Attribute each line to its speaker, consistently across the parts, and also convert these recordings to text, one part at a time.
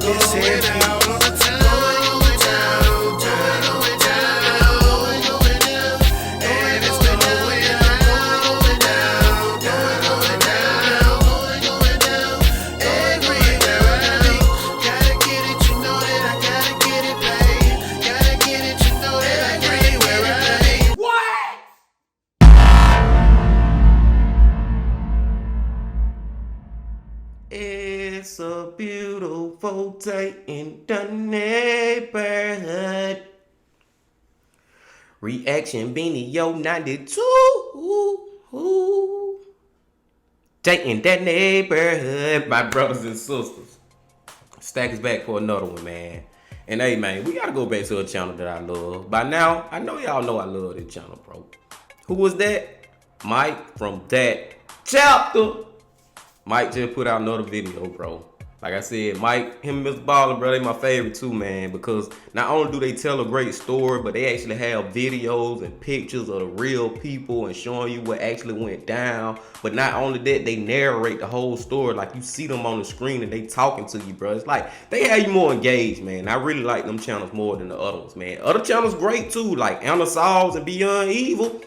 Speaker 1: just said down on the town.
Speaker 2: It's a beautiful day in the neighborhood. Reaction Beanie Yo 92. Day in that neighborhood, my brothers and sisters. Stack is back for another one, man. And hey, man, we gotta go back to a channel that I love. By now, I know y'all know I love this channel, bro. Who was that? Mike from that chapter. Mike just put out another video, bro. Like I said, Mike, him and Mr. Baller, bro, they my favorite too, man. Because not only do they tell a great story, but they actually have videos and pictures of the real people and showing you what actually went down. But not only that, they narrate the whole story. Like you see them on the screen and they talking to you, bro. It's like they have you more engaged, man. I really like them channels more than the other ones, man. Other channels great too, like Anna Sauls and Beyond Evil.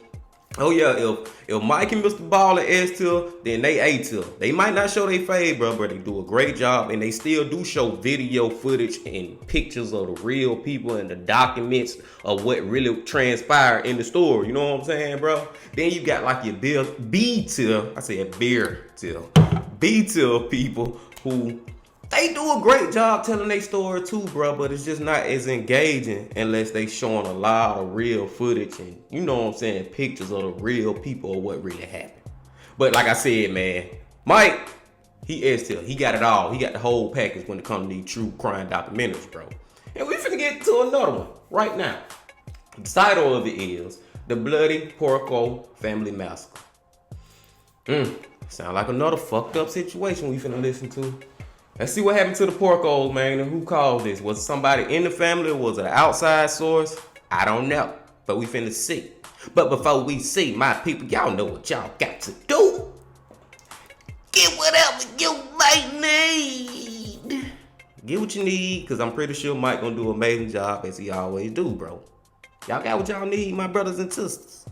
Speaker 2: Oh yeah, if Mike and Mr. Baller S tier, then they A tier. They might not show their fade, bro, but they do a great job, and they still do show video footage and pictures of the real people and the documents of what really transpired in the story. You know what I'm saying, bro? Then you got like your B tier. I said beer tier. B tier people who they do a great job telling their story too, bro, but it's just not as engaging unless they showing a lot of real footage and, you know what I'm saying, pictures of the real people or what really happened. But like I said, man, Mike, he is still, he got it all. He got the whole package when it comes to these true crime documentaries, bro. And we finna get to another one right now. The title of it is The Bloody Porco Family Massacre. Sound like another fucked up situation we finna listen to. Let's see what happened to the Porcos, man, and who caused this. Was it somebody in the family or was it an outside source? I don't know, but we finna see. But before we see, my people, y'all know what y'all got to do. Get whatever you might need. Get what you need, because I'm pretty sure Mike gonna do an amazing job as he always do, bro. Y'all got what y'all need, my brothers and sisters.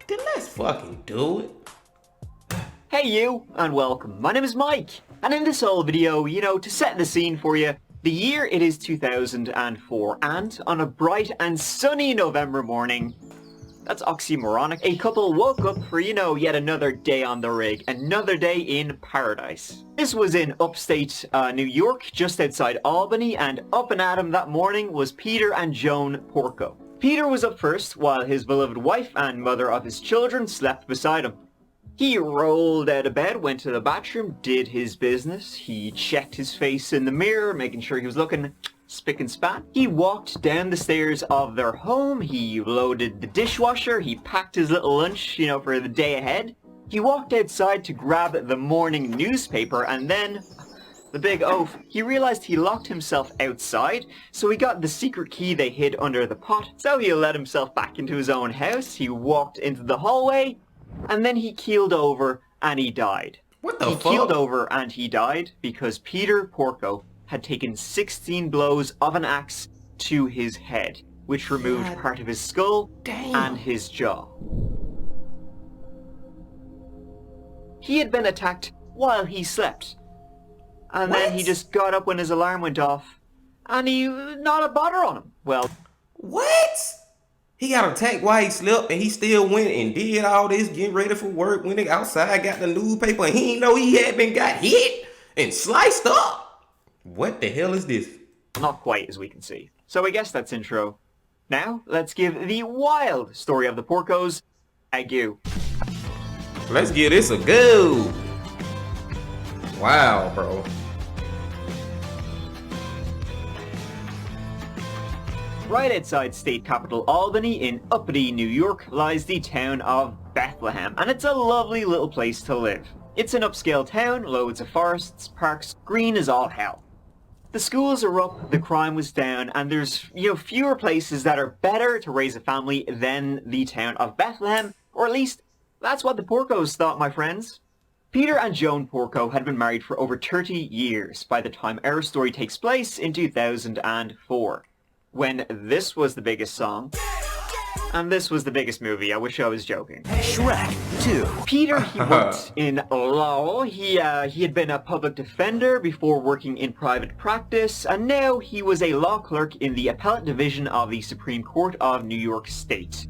Speaker 2: Then let's fucking do it.
Speaker 3: Hey you, and welcome. My name is Mike, and in this whole video, to set the scene for you, the year it is 2004, and on a bright and sunny November morning, that's oxymoronic, a couple woke up for, yet another day on the rig, another day in paradise. This was in upstate New York, just outside Albany, and up and at 'em that morning was Peter and Joan Porco. Peter was up first, while his beloved wife and mother of his children slept beside him. He rolled out of bed, went to the bathroom, did his business. He checked his face in the mirror, making sure he was looking spick and span. He walked down the stairs of their home. He loaded the dishwasher. He packed his little lunch, for the day ahead. He walked outside to grab the morning newspaper, and then, the big oaf, he realized he locked himself outside, so he got the secret key they hid under the pot. So he let himself back into his own house. He walked into the hallway, and then he keeled over and he died.
Speaker 2: What the fuck?
Speaker 3: He keeled over and he died because Peter Porco had taken 16 blows of an axe to his head, which removed part of his skull and his jaw. He had been attacked while he slept. And then he just got up when his alarm went off, and he not a bother on him. Well,
Speaker 2: what? He got attacked while he slept, and he still went and did all this, getting ready for work, went outside, got the newspaper, and he didn't know he had been got hit and sliced up. What the hell is this?
Speaker 3: Not quite, as we can see. So I guess that's intro. Now, let's give the wild story of the Porcos a go.
Speaker 2: Let's give this a go. Wow, bro.
Speaker 3: Right outside state capital Albany in uppity New York lies the town of Bethlehem, and it's a lovely little place to live. It's an upscale town, loads of forests, parks, green as all hell. The schools are up, the crime was down, and there's, fewer places that are better to raise a family than the town of Bethlehem, or at least that's what the Porcos thought, my friends. Peter and Joan Porco had been married for over 30 years by the time our story takes place in 2004, when this was the biggest song, and this was the biggest movie. I wish I was joking.
Speaker 4: Shrek 2.
Speaker 3: Peter, he worked in law. He had been a public defender before working in private practice, and now he was a law clerk in the appellate division of the Supreme Court of New York State.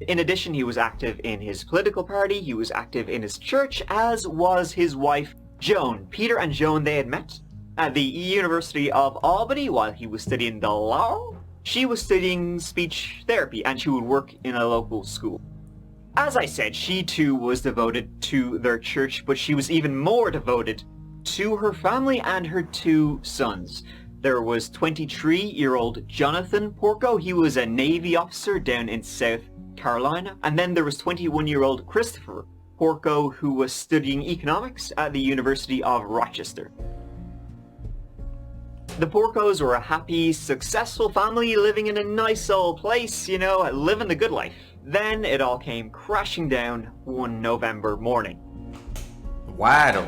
Speaker 3: In addition, he was active in his political party, he was active in his church, as was his wife, Joan. Peter and Joan, they had met at the University of Albany while he was studying the law. She was studying speech therapy, and she would work in a local school. As I said, she too was devoted to their church, but she was even more devoted to her family and her two sons. There was 23-year-old Jonathan Porco. He was a Navy officer down in South Carolina. And then there was 21-year-old Christopher Porco, who was studying economics at the University of Rochester. The Porcos were a happy, successful family living in a nice old place, you know, living the good life. Then it all came crashing down one November morning.
Speaker 2: Why though?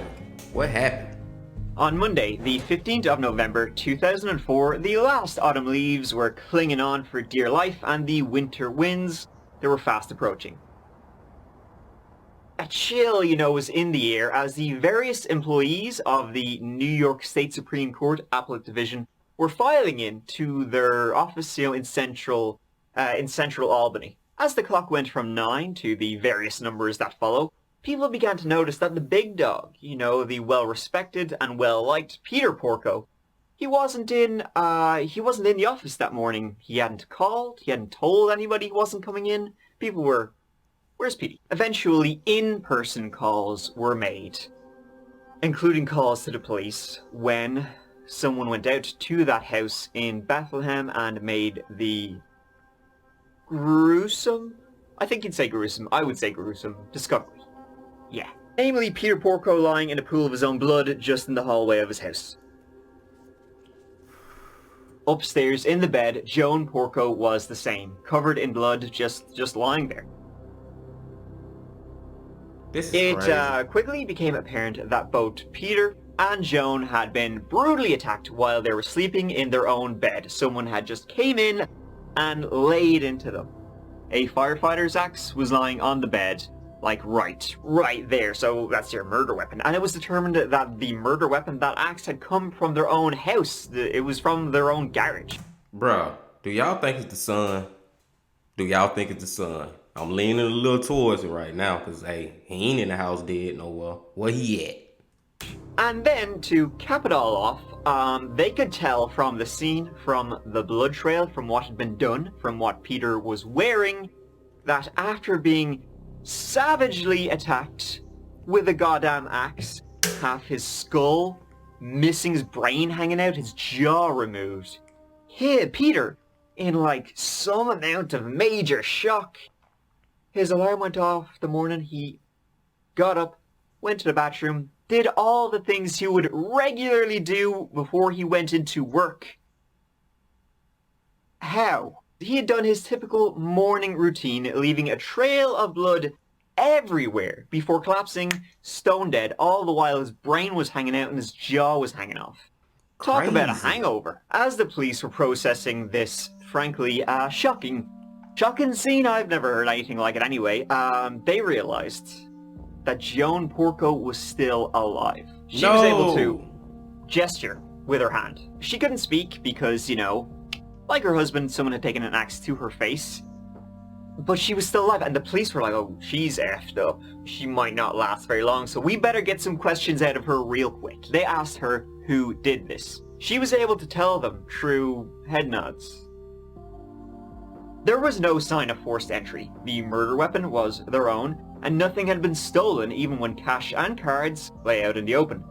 Speaker 2: What happened?
Speaker 3: On Monday, the 15th of November 2004, the last autumn leaves were clinging on for dear life, and the winter winds, they were fast approaching. A chill, you know, was in the air as the various employees of the New York State Supreme Court Appellate Division were filing in to their office, you know, in central Albany. As the clock went from 9 to the various numbers that follow, people began to notice that the big dog, you know, the well-respected and well-liked Peter Porco, he wasn't in the office that morning. He hadn't called, he hadn't told anybody he wasn't coming in. People were, where's Petey? Eventually, in-person calls were made, including calls to the police when someone went out to that house in Bethlehem and made the gruesome, I think you'd say gruesome, I would say gruesome, discovery. Yeah. Namely, Peter Porco lying in a pool of his own blood just in the hallway of his house. Upstairs in the bed, Joan Porco was the same, covered in blood, just lying there.
Speaker 2: This is crazy.
Speaker 3: It quickly became apparent that both Peter and Joan had been brutally attacked while they were sleeping in their own bed. Someone had just came in and laid into them. A firefighter's axe was lying on the bed, like right there, so that's your murder weapon. And it was determined that the murder weapon, that axe, had come from their own house. It was from their own garage.
Speaker 2: Bruh, do y'all think it's the son? Do y'all think it's the son? I'm leaning a little towards it right now, because, hey, he ain't in the house dead nowhere. Where he at?
Speaker 3: And then, to cap it all off, they could tell from the scene, from the blood trail, from what had been done, from what Peter was wearing, that after being savagely attacked with a goddamn axe, half his skull, missing his brain hanging out, his jaw removed, Peter, in like some amount of major shock, his alarm went off the morning, he got up, went to the bathroom, did all the things he would regularly do before he went into work. How? He had done his typical morning routine, leaving a trail of blood everywhere before collapsing stone dead, all the while his brain was hanging out and his jaw was hanging off. Talk about a hangover. As the police were processing this, frankly, shocking scene, I've never heard anything like it anyway, they realized that Joan Porco was still alive. She was able to gesture with her hand. She couldn't speak because, you know, like her husband, someone had taken an axe to her face. But she was still alive, and the police were like, oh, she's effed up. She might not last very long, so we better get some questions out of her real quick. They asked her who did this. She was able to tell them through head nods. There was no sign of forced entry. The murder weapon was their own, and nothing had been stolen even when cash and cards lay out in the open.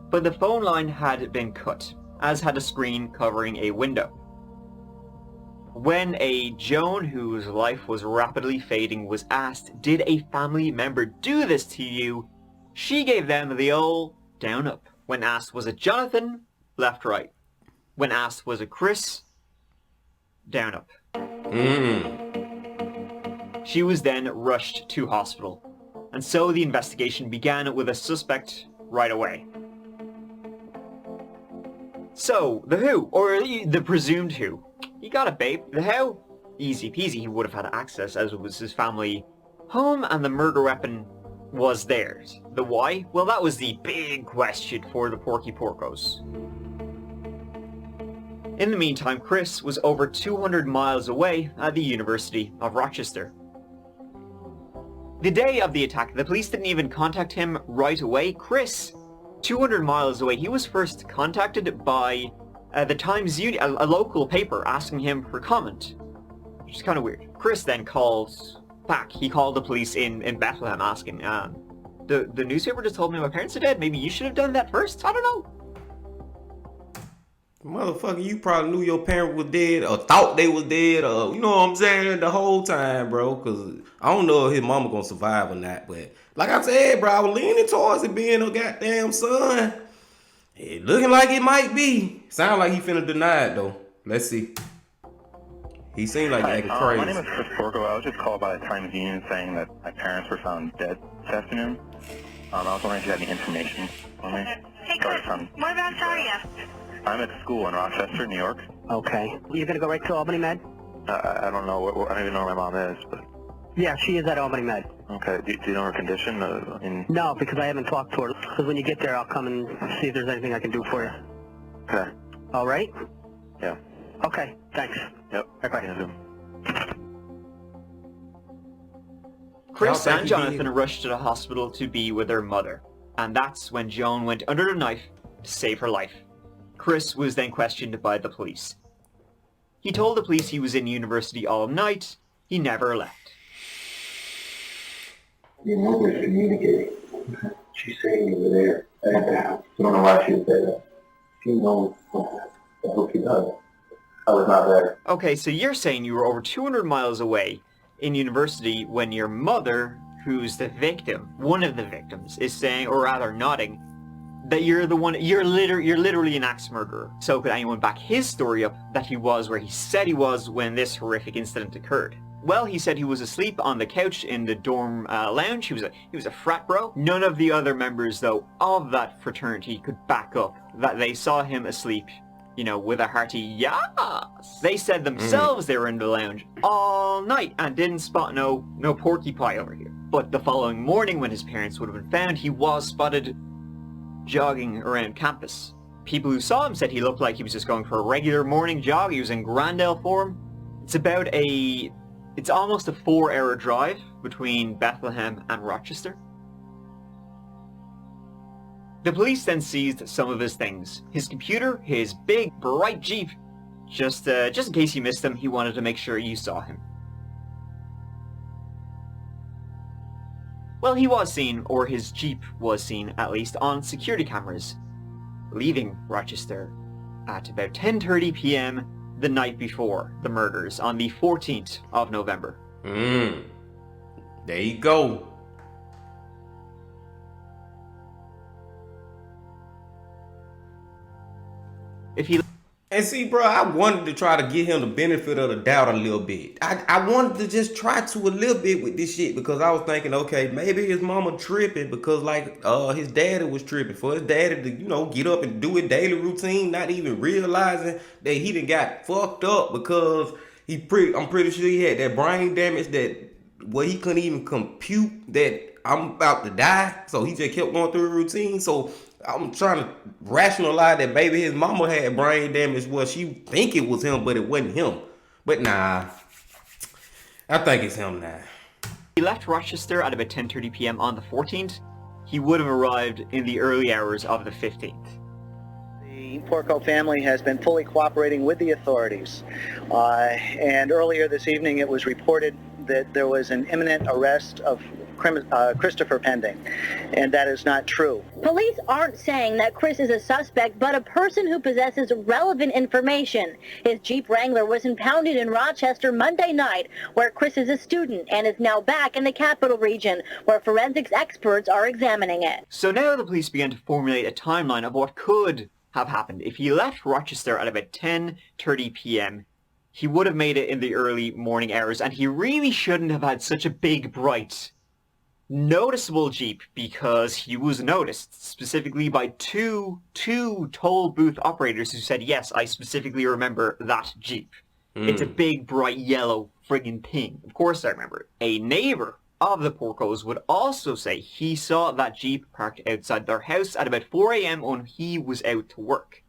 Speaker 3: But the phone line had been cut, as had a screen covering a window. When a Joan whose life was rapidly fading was asked, did a family member do this to you? She gave them the old down up. When asked, was it Jonathan? Left right. When asked, was it Chris? Down up. She was then rushed to hospital. and so the investigation began with a suspect right away. So, the who, or the presumed who. You got it, babe. The how? Easy peasy, he would have had access as it was his family home and the murder weapon was theirs. The why? Well, that was the big question for the Porky Porcos. In the meantime, Chris was over 200 miles away at the University of Rochester. The day of the attack, the police didn't even contact him right away. Chris, 200 miles away, he was first contacted by the Times Union, a local paper, asking him for comment, which is kind of weird. Chris then called back. He called the police in Bethlehem asking, the newspaper just told me my parents are dead. Maybe you should have done that first? I don't know.
Speaker 2: Motherfucker, you probably knew your parent was dead or thought they was dead or, you know what I'm saying, the whole time, bro. Because I don't know if his mama gonna survive or not. But like I said, bro, I was leaning towards it being a goddamn son. It looking like it might be. Sound like he finna deny it, though. Let's see. He seemed like acting crazy.
Speaker 4: My name is Christopher Porco. I was just called by the Times Union saying that my parents were found dead this afternoon. I was wondering if you had any information for me.
Speaker 5: Hey, Chris, whereabouts are you?
Speaker 4: I'm at school in Rochester, New York.
Speaker 6: Okay. You're going to go right to Albany Med?
Speaker 4: I don't know. I don't even know where my mom is. But
Speaker 6: Yeah, she is at Albany Med.
Speaker 4: okay. Do you know her condition?
Speaker 6: No, because I haven't talked to her. Because when you get there, I'll come and see if there's anything I can do for you.
Speaker 4: Okay.
Speaker 6: All right?
Speaker 4: Yeah.
Speaker 6: Okay, thanks.
Speaker 4: Yep.
Speaker 6: Bye-bye.
Speaker 3: Chris and Jonathan rushed to the hospital to be with their mother, and that's when Joan went under the knife to save her life. Chris was then questioned by the police. He told the police he was in university all night. He never left.
Speaker 7: Your mother's communicating. She's saying you were there at the house. I don't know why she would say that. She knows what I hope she does. I was not there.
Speaker 3: Okay, so you're saying you were over 200 miles away in university when your mother, who's the victim, one of the victims, is saying, or rather nodding, that you're the one, you're literally an axe murderer. So could anyone back his story up that he was where he said he was when this horrific incident occurred? Well, he said he was asleep on the couch in the dorm lounge. He was a frat bro. None of the other members, though, of that fraternity could back up that they saw him asleep, you know, with a hearty yas. They said themselves they were in the lounge all night and didn't spot no Porky Pie over here. But the following morning, when his parents would have been found, he was spotted jogging around campus. People who saw him said he looked like he was just going for a regular morning jog. He was in Grandel form. It's almost a 4-hour drive between Bethlehem and Rochester. The police then seized some of his things. His computer, his big, bright Jeep. Just in case you missed him, he wanted to make sure you saw him. Well, he was seen, or his Jeep was seen, at least, on security cameras, leaving Rochester at about 10:30 p.m. the night before the murders, on the 14th of November.
Speaker 2: There you go.
Speaker 3: If he...
Speaker 2: And see, bro, I wanted to try to give him the benefit of the doubt a little bit. I wanted to just try to a little bit with this shit because I was thinking, okay, maybe his mama tripping because like his daddy was tripping. For his daddy to, you know, get up and do his daily routine, not even realizing that he done got fucked up because I'm pretty sure he had that brain damage that he couldn't even compute that I'm about to die. So he just kept going through the routine. So I'm trying to rationalize that maybe his mama had brain damage. Well, she think it was him, but it wasn't him. But nah, I think it's him now.
Speaker 3: He left Rochester at about 10:30 p.m. on the 14th. He would have arrived in the early hours of the 15th.
Speaker 8: The Porco family has been fully cooperating with the authorities. And earlier this evening it was reported that there was an imminent arrest of Christopher pending, and that is not true.
Speaker 5: Police aren't saying that Chris is a suspect, but a person who possesses relevant information. His Jeep Wrangler was impounded in Rochester Monday night, where Chris is a student, and is now back in the capital region, where forensics experts are examining it.
Speaker 3: So now the police began to formulate a timeline of what could have happened. If he left Rochester at about 10:30 p.m., he would have made it in the early morning hours, and he really shouldn't have had such a big, bright Noticeable Jeep because he was noticed, specifically by two toll booth operators who said, yes, I specifically remember that Jeep. It's a big, bright, yellow friggin' thing. Of course I remember it. A neighbor of the Porcos would also say he saw that Jeep parked outside their house at about 4 a.m. when he was out to work.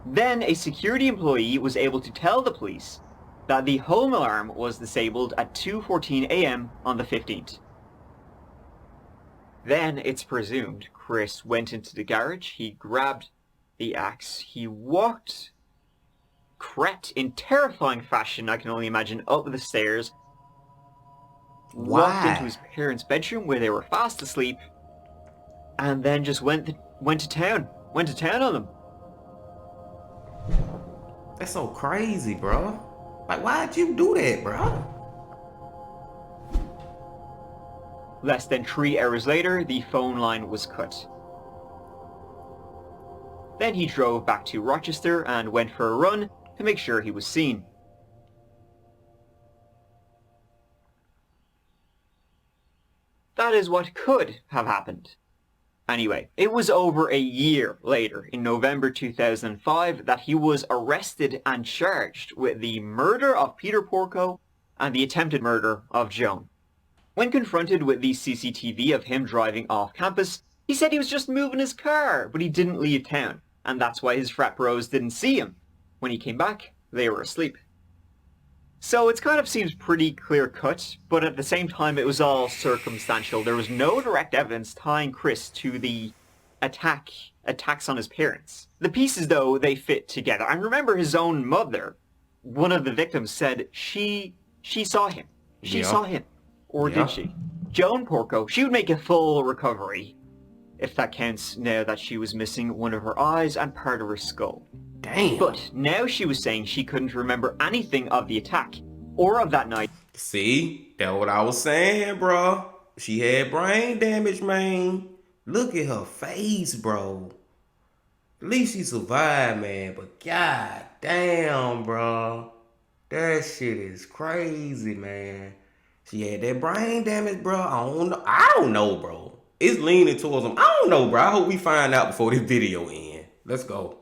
Speaker 3: Then a security employee was able to tell the police that the home alarm was disabled at 2:14 a.m. on the 15th. Then it's presumed Chris went into the garage, he grabbed the axe, he crept in terrifying fashion, I can only imagine, up the stairs, walked into his parents' bedroom where they were fast asleep, and then just went to town on them.
Speaker 2: That's so crazy, bro. Like, why'd you do that, bro?
Speaker 3: Less than 3 hours later, the phone line was cut. Then he drove back to Rochester and went for a run to make sure he was seen. That is what could have happened. Anyway, it was over a year later, in November 2005, that he was arrested and charged with the murder of Peter Porco and the attempted murder of Joan. When confronted with the CCTV of him driving off campus, he said he was just moving his car, but he didn't leave town, and that's why his frat bros didn't see him. When he came back, they were asleep. So it kind of seems pretty clear-cut, but at the same time it was all circumstantial. There was no direct evidence tying Chris to the attacks on his parents. The pieces, though, they fit together. And remember, his own mother, one of the victims, said she saw him. She saw him. Or did she? Joan Porco, she would make a full recovery, if that counts, now that she was missing one of her eyes and part of her skull.
Speaker 2: Damn.
Speaker 3: But now she was saying she couldn't remember anything of the attack, or of that night.
Speaker 2: See? That's what I was saying, bro. She had brain damage, man. Look at her face, bro. At least she survived, man. But god damn, bro. That shit is crazy, man. She had that brain damage, bro. I don't know, bro. It's leaning towards him. I don't know, bro. I hope we find out before this video ends. Let's go.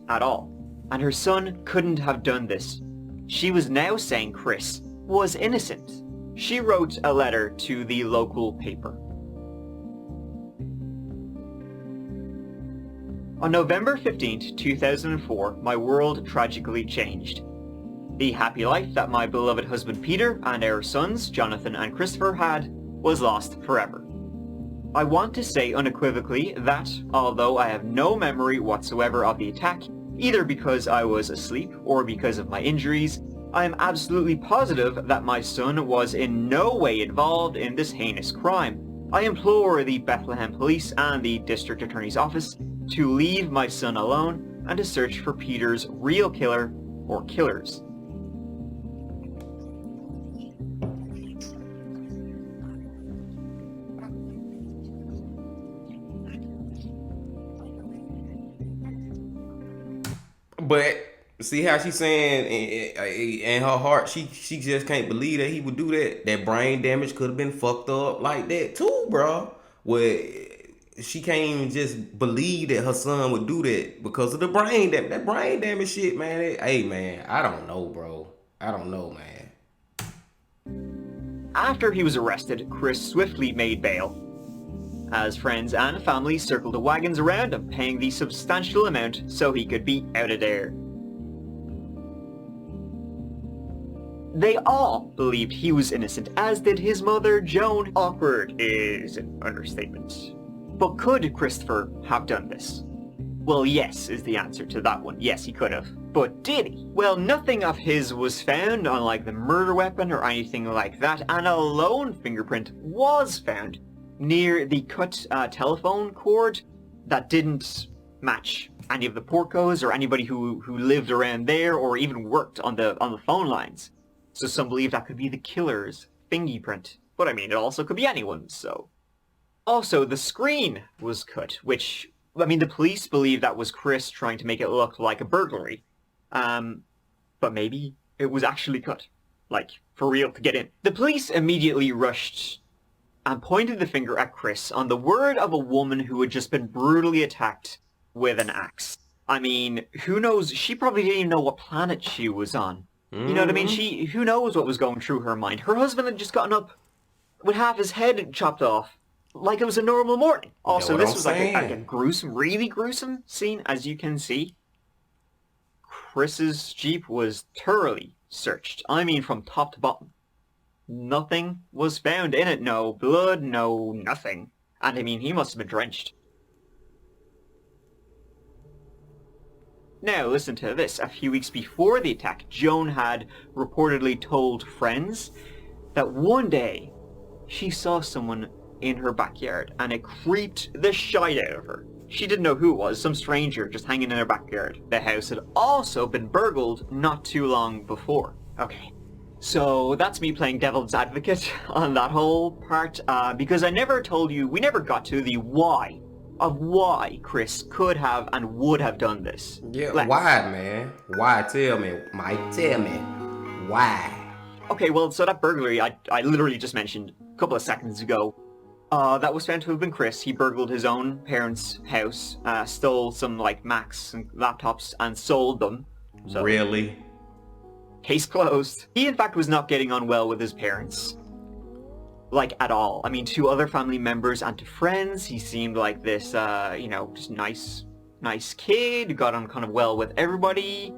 Speaker 3: At all. And her son couldn't have done this. She was now saying Chris was innocent. She wrote a letter to the local paper. On November 15th, 2004, my world tragically changed. The happy life that my beloved husband Peter and our sons, Jonathan and Christopher, had was lost forever. I want to say unequivocally that, although I have no memory whatsoever of the attack, either because I was asleep or because of my injuries, I am absolutely positive that my son was in no way involved in this heinous crime. I implore the Bethlehem Police and the District Attorney's Office to leave my son alone and to search for Peter's real killer or killers.
Speaker 2: But see how she's saying in her heart, she just can't believe that he would do that. That brain damage could have been fucked up like that too, bro. Where she can't even just believe that her son would do that because of the brain damage. That brain damage shit, man. Hey, man, I don't know, bro. I don't know, man.
Speaker 3: After he was arrested, Chris swiftly made bail, as friends and family circled the wagons around him, paying the substantial amount so he could be out of there. They all believed he was innocent, as did his mother, Joan. Awkward is an understatement. But could Christopher have done this? Well, yes is the answer to that one. Yes, he could have. But did he? Well, nothing of his was found, unlike the murder weapon or anything like that, and a lone fingerprint was found near the cut telephone cord that didn't match any of the Porcos or anybody who lived around there or even worked on the phone lines. So some believe that could be the killer's fingerprint. But I mean, it also could be anyone's, so. Also, the screen was cut, which, I mean, the police believe that was Chris trying to make it look like a burglary. But maybe it was actually cut. like, for real, to get in. The police immediately rushed and pointed the finger at Chris on the word of a woman who had just been brutally attacked with an axe. I mean, who knows? She probably didn't even know what planet she was on. You know what I mean? Who knows what was going through her mind? Her husband had just gotten up with half his head chopped off, like it was a normal morning. Also, this was like a gruesome, really gruesome scene, as you can see. Chris's Jeep was thoroughly searched. I mean, from top to bottom. Nothing was found in it. No blood, no nothing. And I mean, he must have been drenched. Now, listen to this. A few weeks before the attack, Joan had reportedly told friends that one day she saw someone in her backyard and it creeped the shite out of her. She didn't know who it was, some stranger just hanging in her backyard. The house had also been burgled not too long before. Okay, so that's me playing devil's advocate on that whole part, because I never told you, we never got to the why of why Chris could have and would have done this.
Speaker 2: Yeah, why, man? Why? Tell me. Mike, tell me. Why?
Speaker 3: Okay, well, so that burglary I literally just mentioned a couple of seconds ago, that was found to have been Chris. He burgled his own parents' house, stole some, like, Macs and laptops, and sold them. So,
Speaker 2: really?
Speaker 3: Case closed. He, in fact, was not getting on well with his parents. Like, at all. I mean, to other family members and to friends, he seemed like this, you know, just nice kid, who got on kind of well with everybody.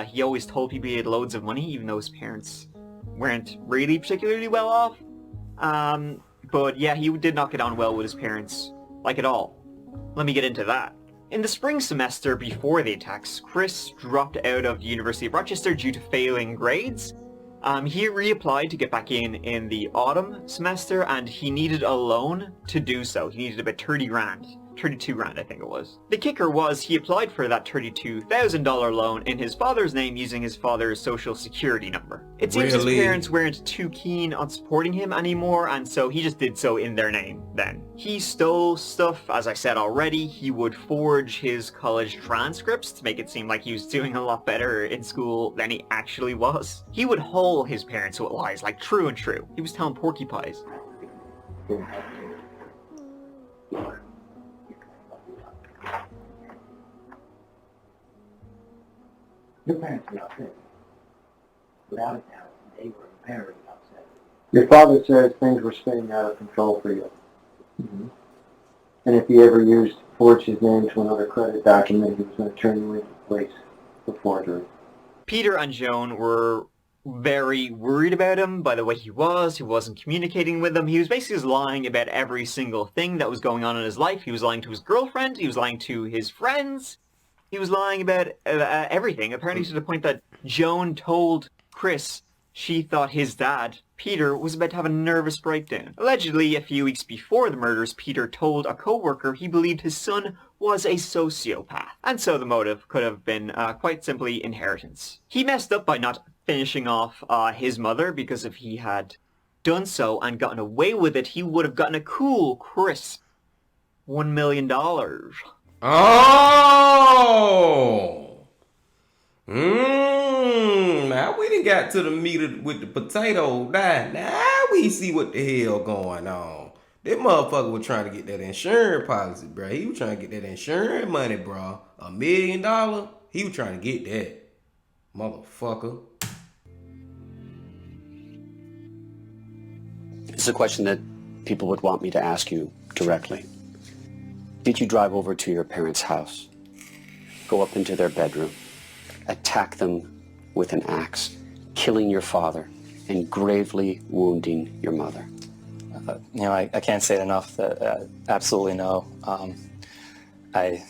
Speaker 3: He always told people he had loads of money, even though his parents weren't really particularly well off. But yeah, he did not get on well with his parents, like at all. Let me get into that. In the spring semester before the attacks, Chris dropped out of the University of Rochester due to failing grades. He reapplied to get back in the autumn semester, and he needed a loan to do so. He needed about 32 grand, I think it was. The kicker was he applied for that $32,000 loan in his father's name using his father's social security number. It seems his parents weren't too keen on supporting him anymore, and so he just did so in their name then. He stole stuff, as I said already. He would forge his college transcripts to make it seem like he was doing a lot better in school than he actually was. He would hole his parents with lies, like true and true. He was telling porcupines.
Speaker 7: Your parents were upset. Without a doubt, they were very upset. Your father says things were spinning out of control for you. Mm-hmm. And if he ever forged his name to another credit document, he was going to turn you into place for forgery.
Speaker 3: Peter and Joan were very worried about him by the way he wasn't communicating with them. He was basically just lying about every single thing that was going on in his life. He was lying to his girlfriend, he was lying to his friends, he was lying about everything, apparently to the point that Joan told Chris she thought his dad, Peter, was about to have a nervous breakdown. Allegedly, a few weeks before the murders, Peter told a co-worker he believed his son was a sociopath. And so the motive could have been quite simply inheritance. He messed up by not finishing off his mother, because if he had done so and gotten away with it, he would have gotten a cool, crisp $1 million.
Speaker 2: Oh! Now we done got to the meat with the potato. Now we see what the hell going on. That motherfucker was trying to get that insurance policy, bro. He was trying to get that insurance money, bro. $1 million. He was trying to get that. Motherfucker.
Speaker 9: It's a question that people would want me to ask you directly. Did you drive over to your parents' house, go up into their bedroom, attack them with an axe, killing your father, and gravely wounding your mother?
Speaker 10: I can't say it enough that absolutely no. I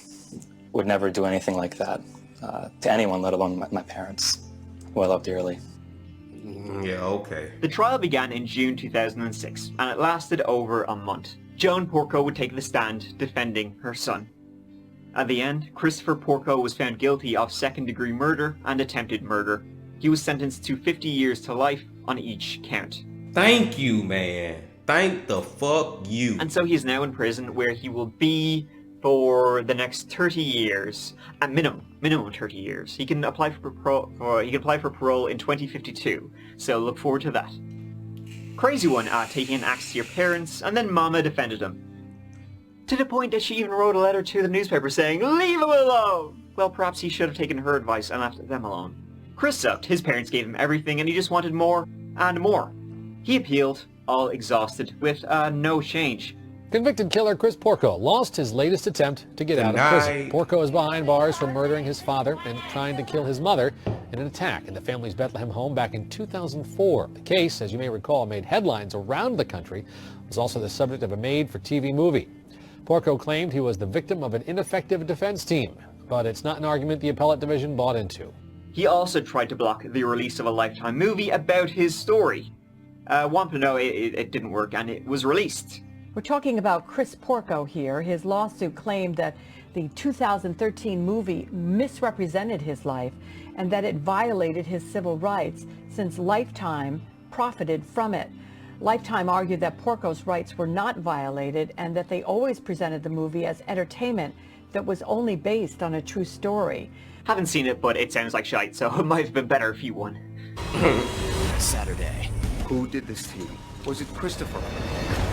Speaker 10: would never do anything like that to anyone, let alone my parents, who I love dearly.
Speaker 2: Yeah, okay.
Speaker 3: The trial began in June 2006, and it lasted over a month. Joan Porco would take the stand defending her son. At the end, Christopher Porco was found guilty of second-degree murder and attempted murder. He was sentenced to 50 years to life on each count.
Speaker 2: Thank you, man. Thank the fuck you.
Speaker 3: And so he is now in prison, where he will be for the next 30 years, at minimum 30 years. He can apply for parole in 2052, so look forward to that. Crazy one, taking an axe to your parents, and then Mama defended him. To the point that she even wrote a letter to the newspaper saying, "Leave him alone!" Well, perhaps he should have taken her advice and left them alone. Chris sucked. His parents gave him everything and he just wanted more and more. He appealed, all exhausted, with no change.
Speaker 11: Convicted killer Chris Porco lost his latest attempt to get out of prison. Porco is behind bars for murdering his father and trying to kill his mother in an attack in the family's Bethlehem home back in 2004. The case, as you may recall, made headlines around the country. It was also the subject of a made-for-TV movie. Porco claimed he was the victim of an ineffective defense team, but it's not an argument the appellate division bought into.
Speaker 3: He also tried to block the release of a Lifetime movie about his story. Want to know, it didn't work and it was released.
Speaker 12: We're talking about Chris Porco here. His lawsuit claimed that the 2013 movie misrepresented his life and that it violated his civil rights since Lifetime profited from it. Lifetime argued that Porco's rights were not violated and that they always presented the movie as entertainment that was only based on a true story.
Speaker 3: Haven't seen it, but it sounds like shite, so it might have been better if you won.
Speaker 13: Saturday.
Speaker 14: Who did this to you? Was it Christopher?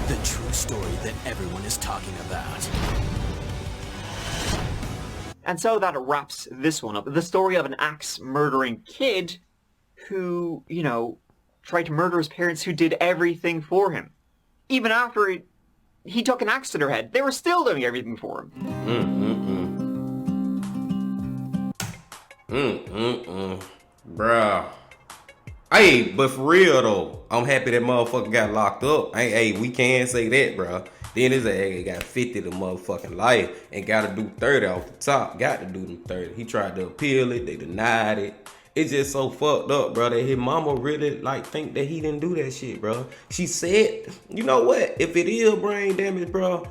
Speaker 13: The true story that everyone is talking about.
Speaker 3: And so that wraps this one up. The story of an axe-murdering kid who, you know, tried to murder his parents who did everything for him. Even after he took an axe to their head, they were still doing everything for him.
Speaker 2: Bruh. Hey, but for real though, I'm happy that motherfucker got locked up. Hey, we can say that, bro. Then his ass got 50 to motherfucking life and got to do 30 off the top. Got to do them 30. He tried to appeal it. They denied it. It's just so fucked up, bro, that his mama really, like, think that he didn't do that shit, bro. She said, you know what? If it is brain damage, bro,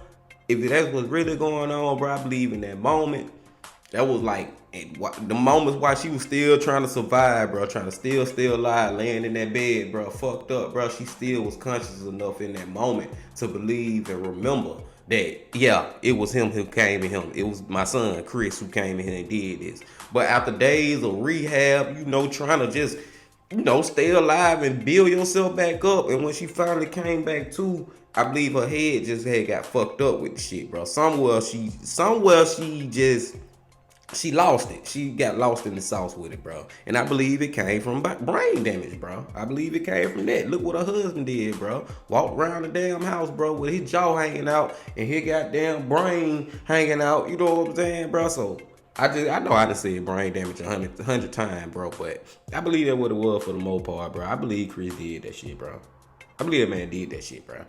Speaker 2: if that's what's really going on, bro, I believe in that moment. That was like the moments while she was still trying to survive, bro, trying to still alive, laying in that bed, bro, fucked up, bro. She still was conscious enough in that moment to believe and remember that, yeah, it was him who came in him. It was my son, Chris, who came in here and did this. But after days of rehab, you know, trying to just, you know, stay alive and build yourself back up. And when she finally came back to, I believe her head just got fucked up with the shit, bro. Somewhere she lost it. She got lost in the sauce with it, bro. And I believe it came from brain damage, bro. I believe it came from that. Look what her husband did, bro. Walked around the damn house, bro, with his jaw hanging out and his goddamn brain hanging out. You know what I'm saying, bro? So I know I done said brain damage 100 times, bro. But I believe that's what it was for the most part, bro. I believe Chris did that shit, bro. I believe that man did that shit, bro.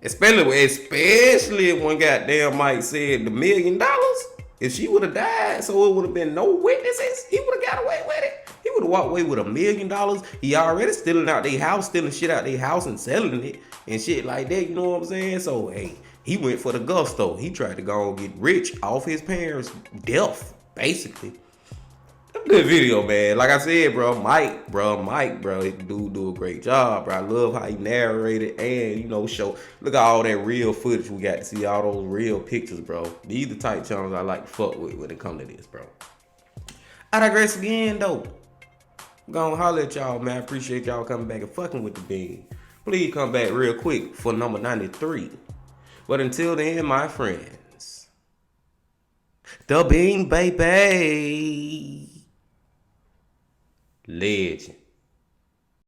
Speaker 2: Especially when goddamn Mike said the $1 million. If she would have died, so it would have been no witnesses, he would have got away with it. He would have walked away with $1 million. He already stealing out their house, stealing shit out their house and selling it and shit like that. You know what I'm saying? So, hey, he went for the gusto. He tried to go and get rich off his parents' death, basically. Good video, man. Like I said, Mike, dude do a great job, bro. I love how he narrated and, you know, look at all that real footage we got to see, all those real pictures, bro. These the type channels I like to fuck with when it comes to this, bro. I digress again, though. I'm gonna holler at y'all, man. I appreciate y'all coming back and fucking with the bean. Please come back real quick for number 93. But until then, my friends, the bean, baby. Legend.